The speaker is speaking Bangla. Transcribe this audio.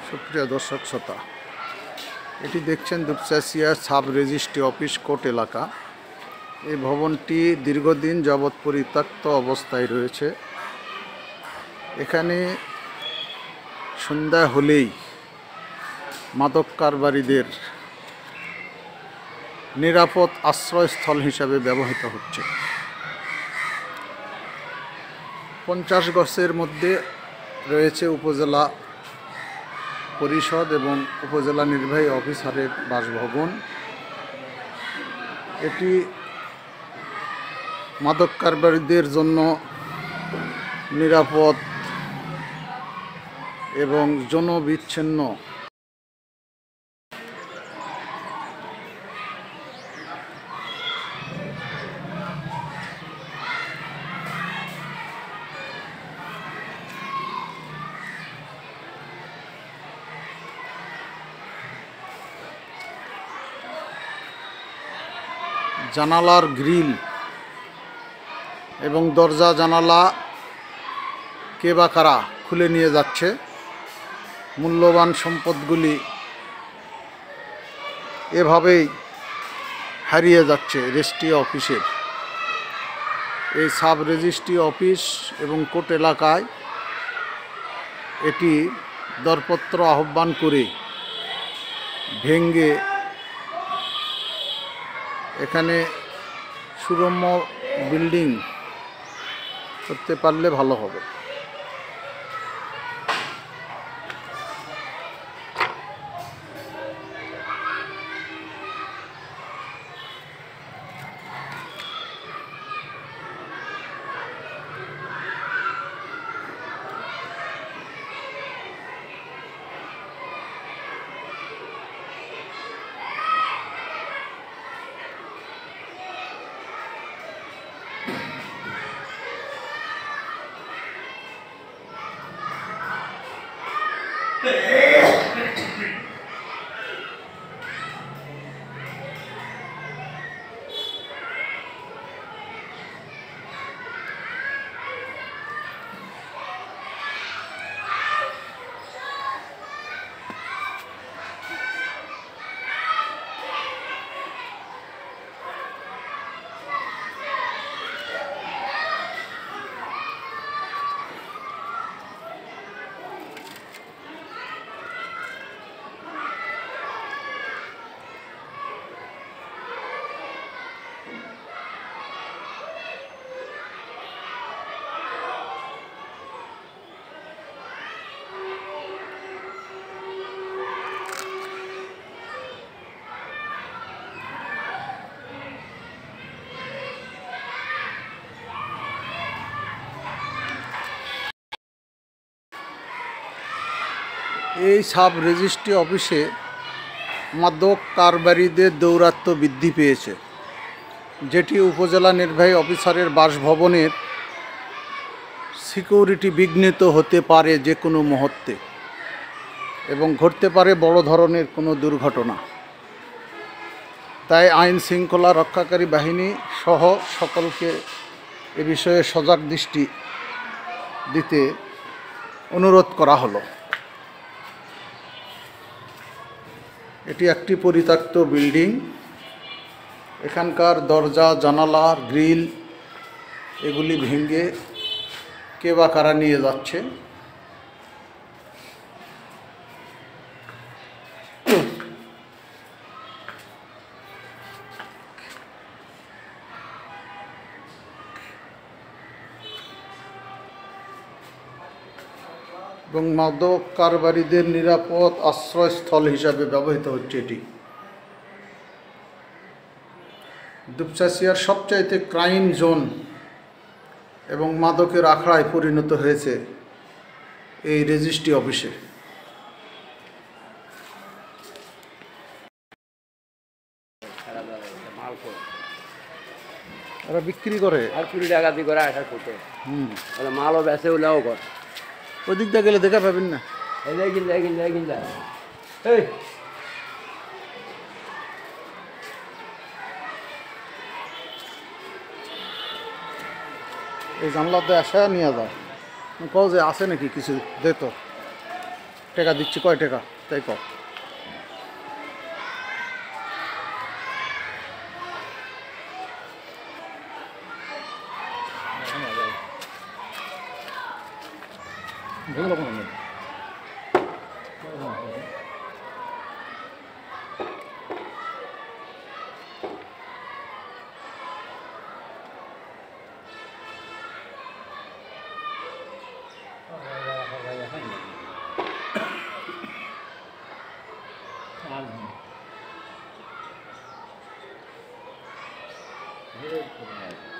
সুপ্রিয় দর্শক শ্রোতা, এটি দেখছেন Dupchanchia sub registry office court এলাকা। এই ভবনটি দীর্ঘদিন যাবৎ পরিত্যক্ত অবস্থায় রয়েছে। এখানে সন্ধ্যা হলেই মাদক কারবারিদের নিরাপদ আশ্রয়স্থল হিসাবে ব্যবহৃত হচ্ছে। 50 গজের মধ্যে রয়েছে উপজেলা পরিষদ এবং উপজেলা নির্বাহী অফিসারের বাসভবন। এটি মাদক কারবারিদের জন্য নিরাপদ এবং জনবিচ্ছিন্ন জানালার গ্রিল এবং দরজা জানালা কে বা কারা খুলে নিয়ে যাচ্ছে। মূল্যবান সম্পদগুলি এভাবেই হারিয়ে যাচ্ছে রেজিস্ট্রি অফিসের। এই সাব রেজিস্ট্রি অফিস এবং কোর্ট এলাকায় এটি দরপত্র আহ্বান করে ভেঙে এখানে সুরম্য বিল্ডিং করতে পারলে ভালো হবে। এই সাব রেজিস্ট্রি অফিসে মাদক কারবারিদের দৌরাত্ম্য বৃদ্ধি পেয়েছে, যেটি উপজেলা নির্বাহী অফিসারের বাসভবনের সিকিউরিটি বিঘ্নিত হতে পারে যে কোনো মুহূর্তে এবং ঘটতে পারে বড় ধরনের কোনো দুর্ঘটনা। তাই আইন শৃঙ্খলা রক্ষাকারী বাহিনী সহ সকলকে এ বিষয়ে সজাগ দৃষ্টি দিতে অনুরোধ করা হলো। এটি একটি পরিত্যক্ত বিল্ডিং। এখানকার দরজা জানালা গ্রিল এগুলি ভেঙে কে বা কারা নিয়ে যাচ্ছে। এবং মাদক কারবারিদের নিরাপদ আশ্রয়স্থল হিসাবে ব্যবহৃত হচ্ছে। এটি দুপচাচিয়ার সবচাইতে ক্রাইম জোন এবং মাদকের আখড়ায় পরিণত হয়েছে এই রেজিস্ট্রি অফিসে। ওরা বিক্রি করে আর 20 টাকা দিয়ে করে আসা করতে মালও বেচে ওলাও কর। ওই দিকটা গেলে দেখা পাবেন না। এই জানলাতে আসা নিয়ে যায়। কও যে আছে নাকি কিছু দে তো, টাকা দিচ্ছি, কয় টাকা তাই কও। Direkt